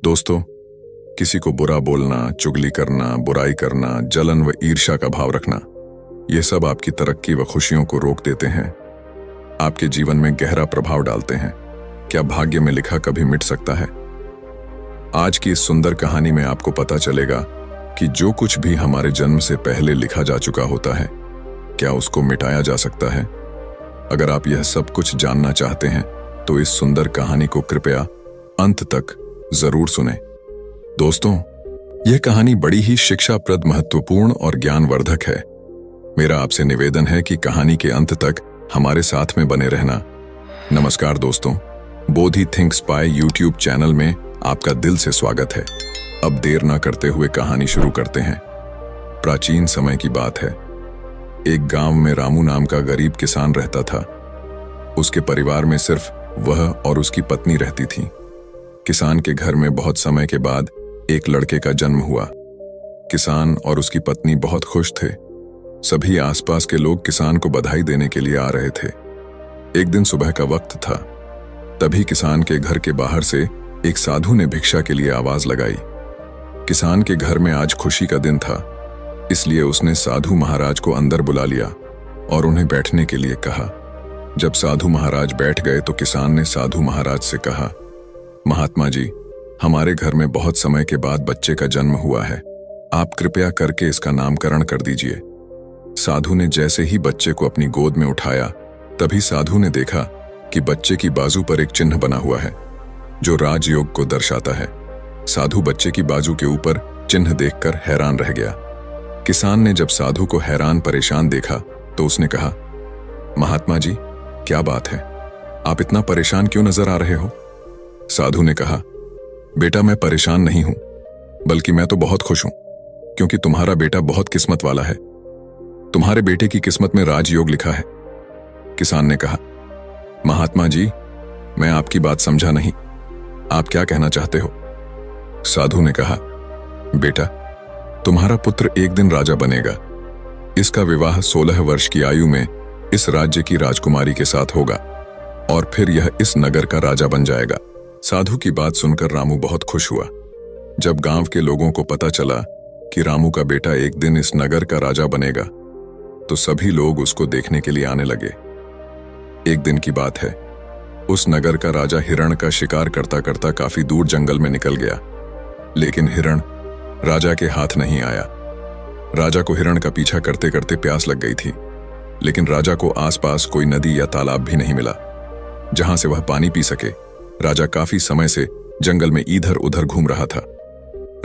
दोस्तों, किसी को बुरा बोलना, चुगली करना, बुराई करना, जलन व ईर्ष्या का भाव रखना, ये सब आपकी तरक्की व खुशियों को रोक देते हैं, आपके जीवन में गहरा प्रभाव डालते हैं। क्या भाग्य में लिखा कभी मिट सकता है? आज की इस सुंदर कहानी में आपको पता चलेगा कि जो कुछ भी हमारे जन्म से पहले लिखा जा चुका होता है, क्या उसको मिटाया जा सकता है? अगर आप यह सब कुछ जानना चाहते हैं तो इस सुंदर कहानी को कृपया अंत तक जरूर सुनें। दोस्तों, यह कहानी बड़ी ही शिक्षाप्रद, महत्वपूर्ण और ज्ञानवर्धक है। मेरा आपसे निवेदन है कि कहानी के अंत तक हमारे साथ में बने रहना। नमस्कार दोस्तों, बोधि थिंक्स बाय यूट्यूब चैनल में आपका दिल से स्वागत है। अब देर न करते हुए कहानी शुरू करते हैं। प्राचीन समय की बात है। एक गांव में रामू नाम का गरीब किसान रहता था। उसके परिवार में सिर्फ वह और उसकी पत्नी रहती थी। किसान के घर में बहुत समय के बाद एक लड़के का जन्म हुआ। किसान और उसकी पत्नी बहुत खुश थे। सभी आसपास के लोग किसान को बधाई देने के लिए आ रहे थे। एक दिन सुबह का वक्त था। तभी किसान के घर के बाहर से एक साधु ने भिक्षा के लिए आवाज लगाई। किसान के घर में आज खुशी का दिन था, इसलिए उसने साधु महाराज को अंदर बुला लिया और उन्हें बैठने के लिए कहा। जब साधु महाराज बैठ गए तो किसान ने साधु महाराज से कहा, महात्मा जी, हमारे घर में बहुत समय के बाद बच्चे का जन्म हुआ है। आप कृपया करके इसका नामकरण कर दीजिए। साधु ने जैसे ही बच्चे को अपनी गोद में उठाया, तभी साधु ने देखा कि बच्चे की बाजू पर एक चिन्ह बना हुआ है जो राजयोग को दर्शाता है। साधु बच्चे की बाजू के ऊपर चिन्ह देखकर हैरान रह गया। किसान ने जब साधु को हैरान परेशान देखा तो उसने कहा, महात्मा जी, क्या बात है? आप इतना परेशान क्यों नजर आ रहे हो? साधु ने कहा, बेटा, मैं परेशान नहीं हूं, बल्कि मैं तो बहुत खुश हूं, क्योंकि तुम्हारा बेटा बहुत किस्मत वाला है। तुम्हारे बेटे की किस्मत में राजयोग लिखा है। किसान ने कहा, महात्मा जी, मैं आपकी बात समझा नहीं। आप क्या कहना चाहते हो? साधु ने कहा, बेटा, तुम्हारा पुत्र एक दिन राजा बनेगा। इसका विवाह 16 वर्ष की आयु में इस राज्य की राजकुमारी के साथ होगा और फिर यह इस नगर का राजा बन जाएगा। साधु की बात सुनकर रामू बहुत खुश हुआ। जब गांव के लोगों को पता चला कि रामू का बेटा एक दिन इस नगर का राजा बनेगा, तो सभी लोग उसको देखने के लिए आने लगे। एक दिन की बात है। उस नगर का राजा हिरण का शिकार करता करता काफी दूर जंगल में निकल गया, लेकिन हिरण राजा के हाथ नहीं आया। राजा को हिरण का पीछा करते करते प्यास लग गई थी, लेकिन राजा को आसपास कोई नदी या तालाब भी नहीं मिला जहां से वह पानी पी सके। राजा काफी समय से जंगल में इधर उधर घूम रहा था।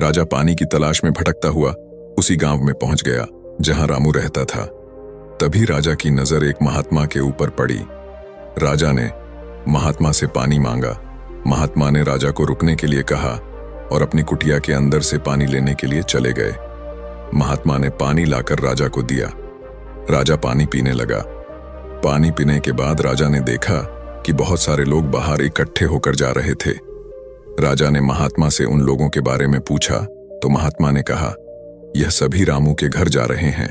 राजा पानी की तलाश में भटकता हुआ उसी गांव में पहुंच गया जहां रामू रहता था। तभी राजा की नजर एक महात्मा के ऊपर पड़ी। राजा ने महात्मा से पानी मांगा। महात्मा ने राजा को रुकने के लिए कहा और अपनी कुटिया के अंदर से पानी लेने के लिए चले गए। महात्मा ने पानी लाकर राजा को दिया। राजा पानी पीने लगा। पानी पीने के बाद राजा ने देखा कि बहुत सारे लोग बाहर इकट्ठे होकर जा रहे थे। राजा ने महात्मा से उन लोगों के बारे में पूछा तो महात्मा ने कहा, यह सभी रामू के घर जा रहे हैं,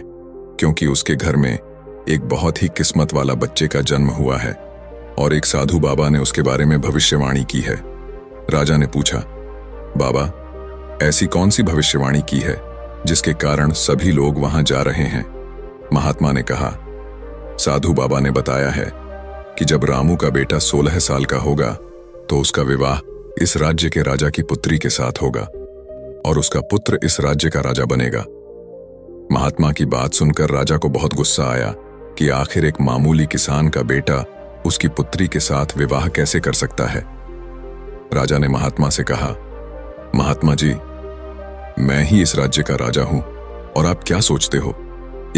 क्योंकि उसके घर में एक बहुत ही किस्मत वाला बच्चे का जन्म हुआ है और एक साधु बाबा ने उसके बारे में भविष्यवाणी की है। राजा ने पूछा, बाबा, ऐसी कौन सी भविष्यवाणी की है जिसके कारण सभी लोग वहां जा रहे हैं? महात्मा ने कहा, साधु बाबा ने बताया है कि जब रामू का बेटा 16 साल का होगा तो उसका विवाह इस राज्य के राजा की पुत्री के साथ होगा और उसका पुत्र इस राज्य का राजा बनेगा। महात्मा की बात सुनकर राजा को बहुत गुस्सा आया कि आखिर एक मामूली किसान का बेटा उसकी पुत्री के साथ विवाह कैसे कर सकता है। राजा ने महात्मा से कहा, महात्मा जी, मैं ही इस राज्य का राजा हूं और आप क्या सोचते हो,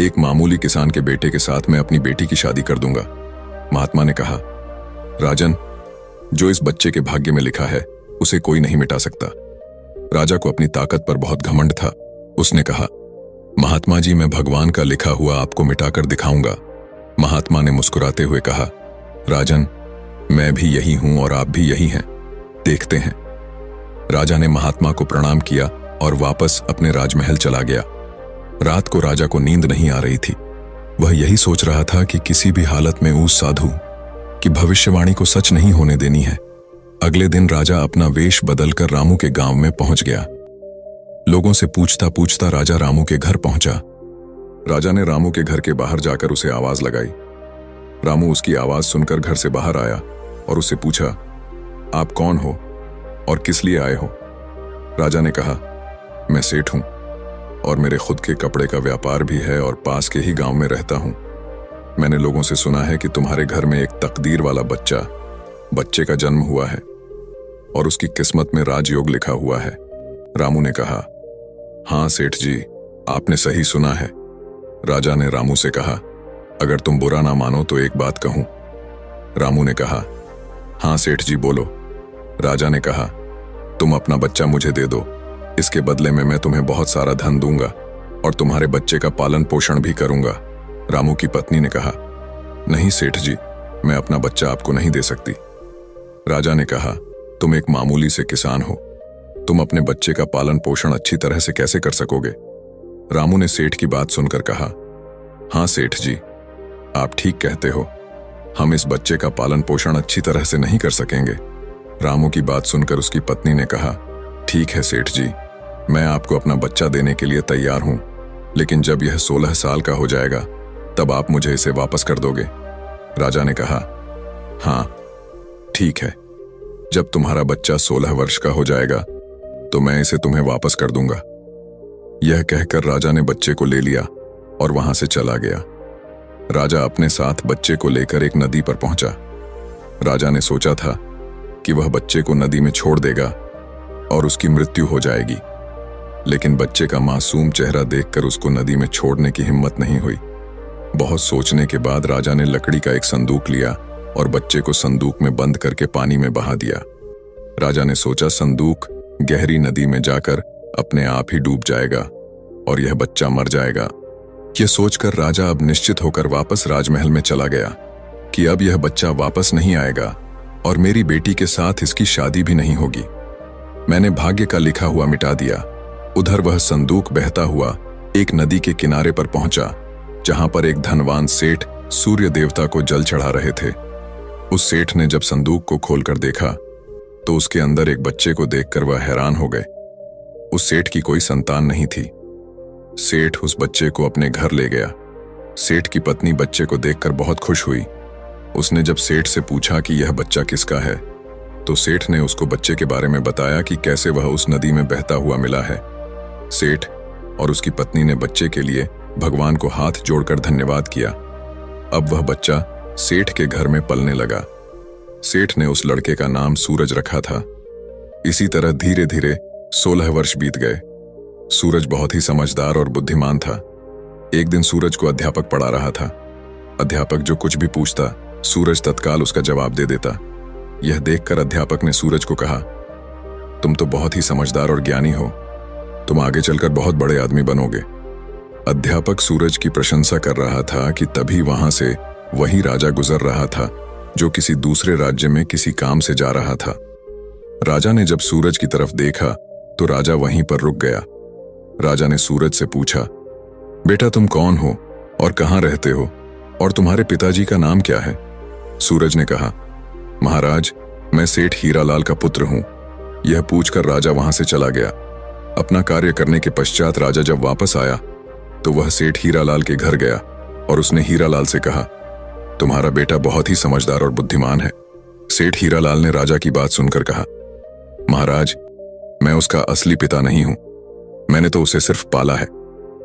एक मामूली किसान के बेटे के साथ मैं अपनी बेटी की शादी कर दूंगा। महात्मा ने कहा, राजन, जो इस बच्चे के भाग्य में लिखा है उसे कोई नहीं मिटा सकता। राजा को अपनी ताकत पर बहुत घमंड था। उसने कहा, महात्मा जी, मैं भगवान का लिखा हुआ आपको मिटाकर दिखाऊंगा। महात्मा ने मुस्कुराते हुए कहा, राजन, मैं भी यही हूं और आप भी यही हैं, देखते हैं। राजा ने महात्मा को प्रणाम किया और वापस अपने राजमहल चला गया। रात को राजा को नींद नहीं आ रही थी। वह यही सोच रहा था कि किसी भी हालत में उस साधु की भविष्यवाणी को सच नहीं होने देनी है। अगले दिन राजा अपना वेश बदलकर रामू के गांव में पहुंच गया। लोगों से पूछता पूछता राजा रामू के घर पहुंचा। राजा ने रामू के घर के बाहर जाकर उसे आवाज लगाई। रामू उसकी आवाज सुनकर घर से बाहर आया और उससे पूछा, आप कौन हो और किस लिए आए हो? राजा ने कहा, मैं सेठ हूं और मेरे खुद के कपड़े का व्यापार भी है और पास के ही गांव में रहता हूं। मैंने लोगों से सुना है कि तुम्हारे घर में एक तकदीर वाला बच्चे का जन्म हुआ है और उसकी किस्मत में राजयोग लिखा हुआ है। रामू ने कहा, हाँ सेठ जी, आपने सही सुना है। राजा ने रामू से कहा, अगर तुम बुरा ना मानो तो एक बात कहूं। रामू ने कहा, हाँ सेठ जी बोलो। राजा ने कहा, तुम अपना बच्चा मुझे दे दो, इसके बदले में मैं तुम्हें बहुत सारा धन दूंगा और तुम्हारे बच्चे का पालन पोषण भी करूंगा। रामू की पत्नी ने कहा, नहीं सेठ जी, मैं अपना बच्चा आपको नहीं दे सकती। राजा ने कहा, तुम एक मामूली से किसान हो, तुम अपने बच्चे का पालन पोषण अच्छी तरह से कैसे कर सकोगे? रामू ने सेठ की बात सुनकर कहा, हाँ सेठ जी, आप ठीक कहते हो, हम इस बच्चे का पालन पोषण अच्छी तरह से नहीं कर सकेंगे। रामू की बात सुनकर उसकी पत्नी ने कहा, ठीक है सेठ जी, मैं आपको अपना बच्चा देने के लिए तैयार हूं, लेकिन जब यह 16 साल का हो जाएगा तब आप मुझे इसे वापस कर दोगे। राजा ने कहा, हाँ ठीक है, जब तुम्हारा बच्चा 16 वर्ष का हो जाएगा तो मैं इसे तुम्हें वापस कर दूंगा। यह कहकर राजा ने बच्चे को ले लिया और वहां से चला गया। राजा अपने साथ बच्चे को लेकर एक नदी पर पहुंचा। राजा ने सोचा था कि वह बच्चे को नदी में छोड़ देगा और उसकी मृत्यु हो जाएगी, लेकिन बच्चे का मासूम चेहरा देखकर उसको नदी में छोड़ने की हिम्मत नहीं हुई। बहुत सोचने के बाद राजा ने लकड़ी का एक संदूक लिया और बच्चे को संदूक में बंद करके पानी में बहा दिया। राजा ने सोचा संदूक गहरी नदी में जाकर अपने आप ही डूब जाएगा और यह बच्चा मर जाएगा। यह सोचकर राजा अब निश्चित होकर वापस राजमहल में चला गया कि अब यह बच्चा वापस नहीं आएगा और मेरी बेटी के साथ इसकी शादी भी नहीं होगी। मैंने भाग्य का लिखा हुआ मिटा दिया। उधर वह संदूक बहता हुआ एक नदी के किनारे पर पहुंचा, जहां पर एक धनवान सेठ सूर्य देवता को जल चढ़ा रहे थे। उस सेठ ने जब संदूक को खोलकर देखा तो उसके अंदर एक बच्चे को देखकर वह हैरान हो गए। उस सेठ की कोई संतान नहीं थी। सेठ उस बच्चे को अपने घर ले गया। सेठ की पत्नी बच्चे को देखकर बहुत खुश हुई। उसने जब सेठ से पूछा कि यह बच्चा किसका है, तो सेठ ने उसको बच्चे के बारे में बताया कि कैसे वह उस नदी में बहता हुआ मिला है। सेठ और उसकी पत्नी ने बच्चे के लिए भगवान को हाथ जोड़कर धन्यवाद किया। अब वह बच्चा सेठ के घर में पलने लगा। सेठ ने उस लड़के का नाम सूरज रखा था। इसी तरह धीरे धीरे 16 वर्ष बीत गए। सूरज बहुत ही समझदार और बुद्धिमान था। एक दिन सूरज को अध्यापक पढ़ा रहा था। अध्यापक जो कुछ भी पूछता, सूरज तत्काल उसका जवाब दे देता। यह देखकर अध्यापक ने सूरज को कहा, तुम तो बहुत ही समझदार और ज्ञानी हो, तुम आगे चलकर बहुत बड़े आदमी बनोगे। अध्यापक सूरज की प्रशंसा कर रहा था कि तभी वहां से वही राजा गुजर रहा था जो किसी दूसरे राज्य में किसी काम से जा रहा था। राजा ने जब सूरज की तरफ देखा तो राजा वहीं पर रुक गया। राजा ने सूरज से पूछा, बेटा तुम कौन हो और कहां रहते हो और तुम्हारे पिताजी का नाम क्या है? सूरज ने कहा, महाराज मैं सेठ हीरालाल का पुत्र हूं। यह पूछकर राजा वहां से चला गया। अपना कार्य करने के पश्चात राजा जब वापस आया तो वह सेठ हीरालाल के घर गया और उसने हीरालाल से कहा, तुम्हारा बेटा बहुत ही समझदार और बुद्धिमान है। सेठ हीरालाल ने राजा की बात सुनकर कहा, महाराज मैं उसका असली पिता नहीं हूं, मैंने तो उसे सिर्फ पाला है,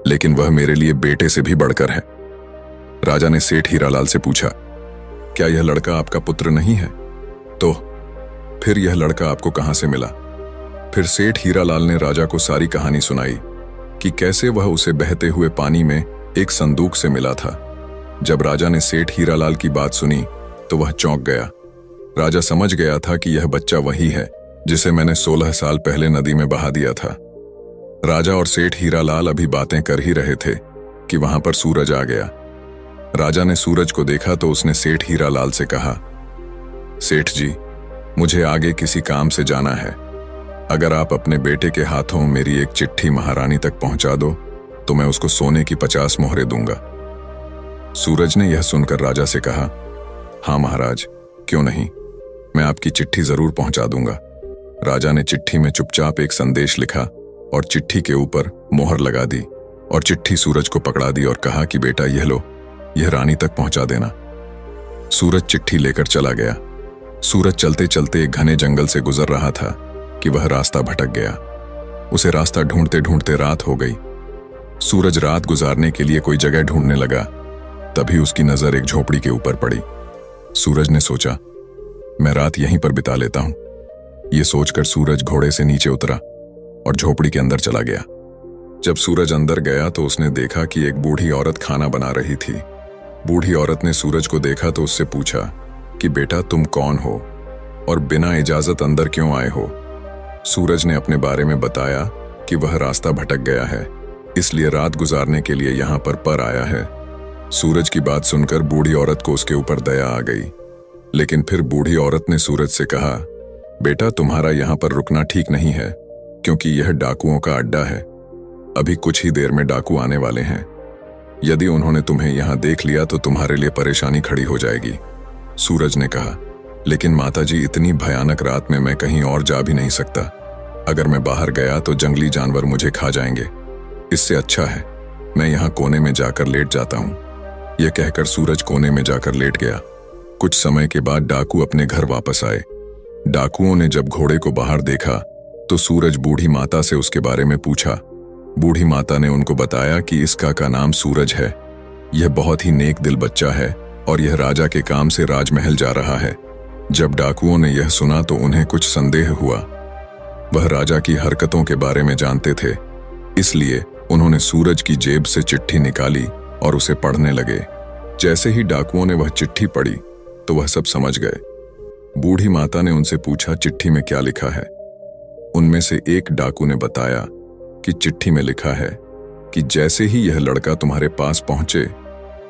लेकिन वह मेरे लिए बेटे से भी बढ़कर है। राजा ने सेठ हीरालाल से पूछा, क्या यह लड़का आपका पुत्र नहीं है? तो फिर यह लड़का आपको कहां से मिला? फिर सेठ हीरालाल ने राजा को सारी कहानी सुनाई कि कैसे वह उसे बहते हुए पानी में एक संदूक से मिला था। जब राजा ने सेठ हीरालाल की बात सुनी तो वह चौंक गया। राजा समझ गया था कि यह बच्चा वही है जिसे मैंने 16 साल पहले नदी में बहा दिया था। राजा और सेठ हीरालाल अभी बातें कर ही रहे थे कि वहां पर सूरज आ गया। राजा ने सूरज को देखा तो उसने सेठ हीरालाल से कहा, सेठ जी मुझे आगे किसी काम से जाना है, अगर आप अपने बेटे के हाथों मेरी एक चिट्ठी महारानी तक पहुंचा दो तो मैं उसको सोने की 50 मोहरें दूंगा। सूरज ने यह सुनकर राजा से कहा, हाँ महाराज क्यों नहीं, मैं आपकी चिट्ठी जरूर पहुंचा दूंगा। राजा ने चिट्ठी में चुपचाप एक संदेश लिखा और चिट्ठी के ऊपर मोहर लगा दी और चिट्ठी सूरज को पकड़ा दी और कहा कि बेटा यह लो, यह रानी तक पहुंचा देना। सूरज चिट्ठी लेकर चला गया। सूरज चलते चलते एक घने जंगल से गुजर रहा था कि वह रास्ता भटक गया। उसे रास्ता ढूंढते ढूंढते रात हो गई। सूरज रात गुजारने के लिए कोई जगह ढूंढने लगा, तभी उसकी नजर एक झोपड़ी के ऊपर पड़ी। सूरज ने सोचा, मैं रात यहीं पर बिता लेता हूं। यह सोचकर सूरज घोड़े से नीचे उतरा और झोपड़ी के अंदर चला गया। जब सूरज अंदर गया तो उसने देखा कि एक बूढ़ी औरत खाना बना रही थी। बूढ़ी औरत ने सूरज को देखा तो उससे पूछा कि बेटा तुम कौन हो और बिना इजाजत अंदर क्यों आए हो। सूरज ने अपने बारे में बताया कि वह रास्ता भटक गया है, इसलिए रात गुजारने के लिए यहां पर आया है। सूरज की बात सुनकर बूढ़ी औरत को उसके ऊपर दया आ गई, लेकिन फिर बूढ़ी औरत ने सूरज से कहा, बेटा तुम्हारा यहां पर रुकना ठीक नहीं है, क्योंकि यह डाकुओं का अड्डा है। अभी कुछ ही देर में डाकू आने वाले हैं। यदि उन्होंने तुम्हें यहां देख लिया तो तुम्हारे लिए परेशानी खड़ी हो जाएगी। सूरज ने कहा, लेकिन माताजी इतनी भयानक रात में मैं कहीं और जा भी नहीं सकता। अगर मैं बाहर गया तो जंगली जानवर मुझे खा जाएंगे। इससे अच्छा है मैं यहाँ कोने में जाकर लेट जाता हूँ। यह कहकर सूरज कोने में जाकर लेट गया। कुछ समय के बाद डाकू अपने घर वापस आए। डाकुओं ने जब घोड़े को बाहर देखा तो सूरज बूढ़ी माता से उसके बारे में पूछा। बूढ़ी माता ने उनको बताया कि इसका का नाम सूरज है। यह बहुत ही नेक दिल बच्चा है और यह राजा के काम से राजमहल जा रहा है। जब डाकुओं ने यह सुना तो उन्हें कुछ संदेह हुआ। वह राजा की हरकतों के बारे में जानते थे, इसलिए उन्होंने सूरज की जेब से चिट्ठी निकाली और उसे पढ़ने लगे। जैसे ही डाकुओं ने वह चिट्ठी पढ़ी तो वह सब समझ गए। बूढ़ी माता ने उनसे पूछा, चिट्ठी में क्या लिखा है। उनमें से एक डाकू ने बताया कि चिट्ठी में लिखा है कि जैसे ही यह लड़का तुम्हारे पास पहुंचे,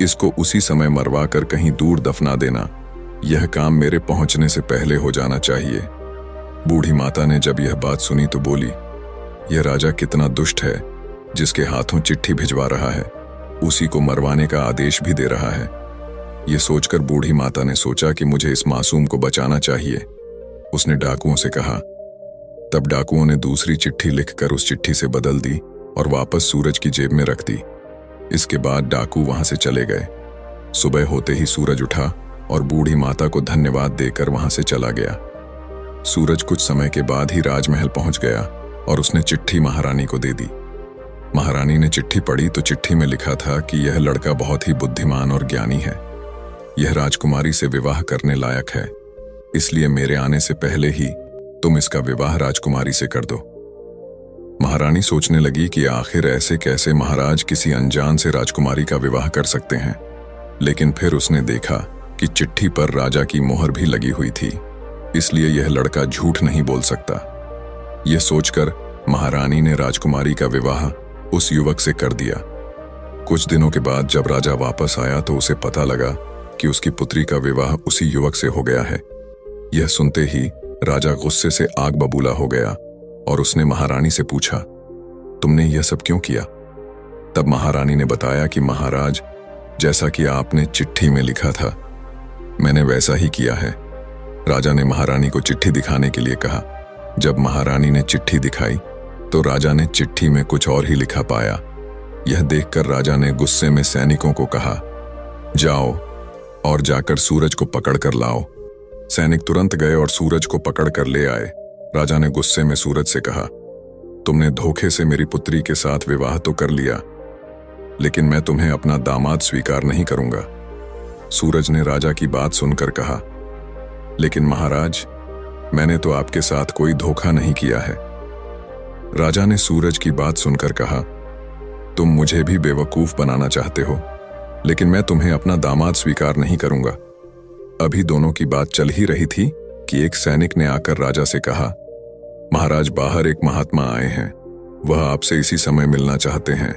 इसको उसी समय मरवा कर कहीं दूर दफना देना। यह काम मेरे पहुंचने से पहले हो जाना चाहिए। बूढ़ी माता ने जब यह बात सुनी तो बोली, यह राजा कितना दुष्ट है, जिसके हाथों चिट्ठी भिजवा रहा है, उसी को मरवाने का आदेश भी दे रहा है। यह सोचकर बूढ़ी माता ने सोचा कि मुझे इस मासूम को बचाना चाहिए। उसने डाकुओं से कहा। तब डाकुओं ने दूसरी चिट्ठी लिखकर उस चिट्ठी से बदल दी और वापस सूरज की जेब में रख दी। इसके बाद डाकू वहां से चले गए। सुबह होते ही सूरज उठा और बूढ़ी माता को धन्यवाद देकर वहां से चला गया। सूरज कुछ समय के बाद ही राजमहल पहुंच गया और उसने चिट्ठी महारानी को दे दी। महारानी ने चिट्ठी पढ़ी तो चिट्ठी में लिखा था कि यह लड़का बहुत ही बुद्धिमान और ज्ञानी है। यह राजकुमारी से विवाह करने लायक है, इसलिए मेरे आने से पहले ही तुम इसका विवाह राजकुमारी से कर दो। महारानी सोचने लगी कि आखिर ऐसे कैसे महाराज किसी अनजान से राजकुमारी का विवाह कर सकते हैं, लेकिन फिर उसने देखा कि चिट्ठी पर राजा की मोहर भी लगी हुई थी, इसलिए यह लड़का झूठ नहीं बोल सकता। यह सोचकर महारानी ने राजकुमारी का विवाह उस युवक से कर दिया। कुछ दिनों के बाद जब राजा वापस आया तो उसे पता लगा कि उसकी पुत्री का विवाह उसी युवक से हो गया है। यह सुनते ही राजा गुस्से से आग बबूला हो गया और उसने महारानी से पूछा, तुमने यह सब क्यों किया? तब महारानी ने बताया कि महाराज, जैसा कि आपने चिट्ठी में लिखा था, मैंने वैसा ही किया है। राजा ने महारानी को चिट्ठी दिखाने के लिए कहा। जब महारानी ने चिट्ठी दिखाई तो राजा ने चिट्ठी में कुछ और ही लिखा पाया। यह देखकर राजा ने गुस्से में सैनिकों को कहा, जाओ और जाकर सूरज को पकड़ कर लाओ। सैनिक तुरंत गए और सूरज को पकड़ कर ले आए। राजा ने गुस्से में सूरज से कहा, तुमने धोखे से मेरी पुत्री के साथ विवाह तो कर लिया, लेकिन मैं तुम्हें अपना दामाद स्वीकार नहीं करूंगा। सूरज ने राजा की बात सुनकर कहा, लेकिन महाराज, मैंने तो आपके साथ कोई धोखा नहीं किया है। राजा ने सूरज की बात सुनकर कहा, तुम मुझे भी बेवकूफ बनाना चाहते हो, लेकिन मैं तुम्हें अपना दामाद स्वीकार नहीं करूंगा। अभी दोनों की बात चल ही रही थी कि एक सैनिक ने आकर राजा से कहा, महाराज, बाहर एक महात्मा आए हैं, वह आपसे इसी समय मिलना चाहते हैं।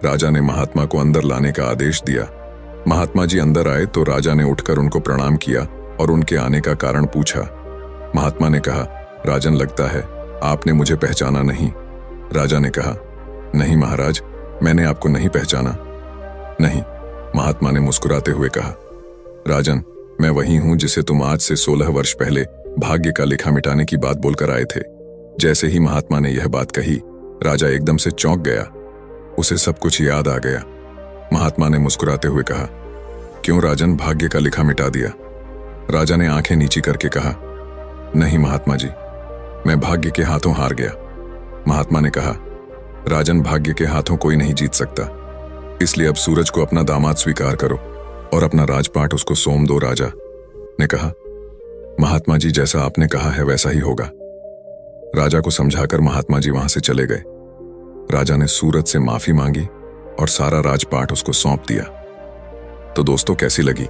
राजा ने महात्मा को अंदर लाने का आदेश दिया। महात्मा जी अंदर आए तो राजा ने उठकर उनको प्रणाम किया और उनके आने का कारण पूछा। महात्मा ने कहा, राजन, लगता है आपने मुझे पहचाना नहीं। राजा ने कहा, नहीं महाराज, मैंने आपको नहीं पहचाना। नहीं, महात्मा ने मुस्कुराते हुए कहा, राजन, मैं वही हूं जिसे तुम आज से 16 वर्ष पहले भाग्य का लिखा मिटाने की बात बोलकर आए थे। जैसे ही महात्मा ने यह बात कही, राजा एकदम से चौंक गया। उसे सब कुछ याद आ गया। महात्मा ने मुस्कुराते हुए कहा, क्यों राजन, भाग्य का लिखा मिटा दिया? राजा ने आंखें नीची करके कहा, नहीं महात्मा जी, मैं भाग्य के हाथों हार गया। महात्मा ने कहा, राजन, भाग्य के हाथों कोई नहीं जीत सकता, इसलिए अब सूरज को अपना दामाद स्वीकार करो और अपना राजपाट उसको सौंप दो। राजा ने कहा, महात्मा जी, जैसा आपने कहा है वैसा ही होगा। राजा को समझाकर महात्मा जी वहां से चले गए। राजा ने सूरज से माफी मांगी और सारा राजपाट उसको सौंप दिया। तो दोस्तों, कैसी लगी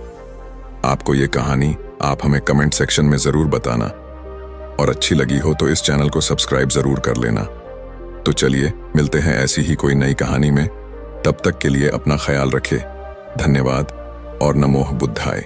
आपको ये कहानी? आप हमें कमेंट सेक्शन में जरूर बताना, और अच्छी लगी हो तो इस चैनल को सब्सक्राइब जरूर कर लेना। तो चलिए, मिलते हैं ऐसी ही कोई नई कहानी में। तब तक के लिए अपना ख्याल रखें। धन्यवाद और नमो बुद्धाय।